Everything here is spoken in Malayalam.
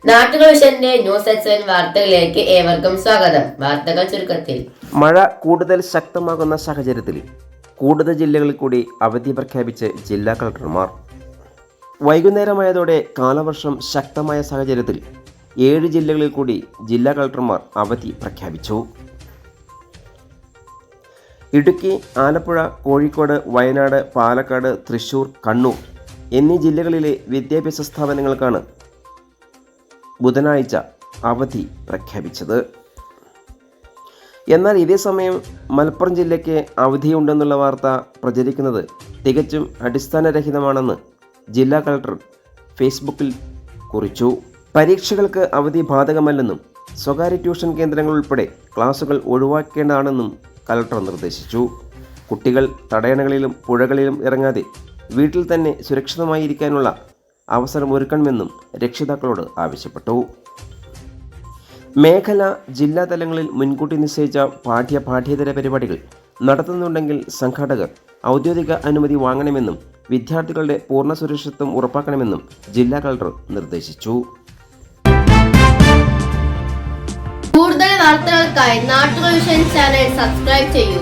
നാട്ടുകൾ വിഷന്റെ ന്യൂസ് എക്സ്എൻ വാർത്തകളിലേക്ക് ഏവർക്കും സ്വാഗതം. വാർത്തകൾ ചുരുക്കത്തിൽ. മഴ കൂടുതൽ ശക്തമാകുന്ന സാഹചര്യത്തിൽ കൂടുതൽ ജില്ലകളിൽ കൂടി അവധി പ്രഖ്യാപിച്ച് ജില്ലാ കളക്ടർമാർ. വൈകുന്നേരമായതോടെ കാലവർഷം ശക്തമായ സാഹചര്യത്തിൽ 7 ജില്ലകളിൽ കൂടി ജില്ലാ കളക്ടർമാർ അവധി പ്രഖ്യാപിച്ചു. ഇടുക്കി, ആലപ്പുഴ, കോഴിക്കോട്, വയനാട്, പാലക്കാട്, തൃശൂർ, കണ്ണൂർ എന്നീ ജില്ലകളിലെ വിദ്യാഭ്യാസ സ്ഥാപനങ്ങൾക്കാണ് ബുധനാഴ്ച അവധി പ്രഖ്യാപിച്ചത്. എന്നാൽ ഇതേസമയം മലപ്പുറം ജില്ലയ്ക്ക് അവധിയുണ്ടെന്നുള്ള വാർത്ത പ്രചരിക്കുന്നത് തികച്ചും അടിസ്ഥാനരഹിതമാണെന്ന് ജില്ലാ കളക്ടർ ഫേസ്ബുക്കിൽ കുറിച്ചു. പരീക്ഷകൾക്ക് അവധി ബാധകമല്ലെന്നും സ്വകാര്യ ട്യൂഷൻ കേന്ദ്രങ്ങൾ ഉൾപ്പെടെ ക്ലാസുകൾ ഒഴിവാക്കേണ്ടതാണെന്നും കളക്ടർ നിർദ്ദേശിച്ചു. കുട്ടികൾ തടയണകളിലും പുഴകളിലും ഇറങ്ങാതെ വീട്ടിൽ തന്നെ സുരക്ഷിതമായിരിക്കാനുള്ള അവസരമൊരുക്കണമെന്നും രക്ഷിതാക്കളോട് ആവശ്യപ്പെട്ടു. മേഖല, ജില്ലാ തലങ്ങളിൽ മുൻകൂട്ടി നിശ്ചയിച്ച പാഠ്യേതര പരിപാടികൾ നടത്തുന്നുണ്ടെങ്കിൽ സംഘാടകർ ഔദ്യോഗിക അനുമതി വാങ്ങണമെന്നും വിദ്യാർത്ഥികളുടെ പൂർണ്ണ സുരക്ഷിതത്വം ഉറപ്പാക്കണമെന്നും ജില്ലാ കളക്ടർ നിർദ്ദേശിച്ചു. കൂടുതൽ വാർത്തകൾക്കായി നാട്ടുകൾ വിഷൻ ചാനൽ സബ്സ്ക്രൈബ് ചെയ്യൂ.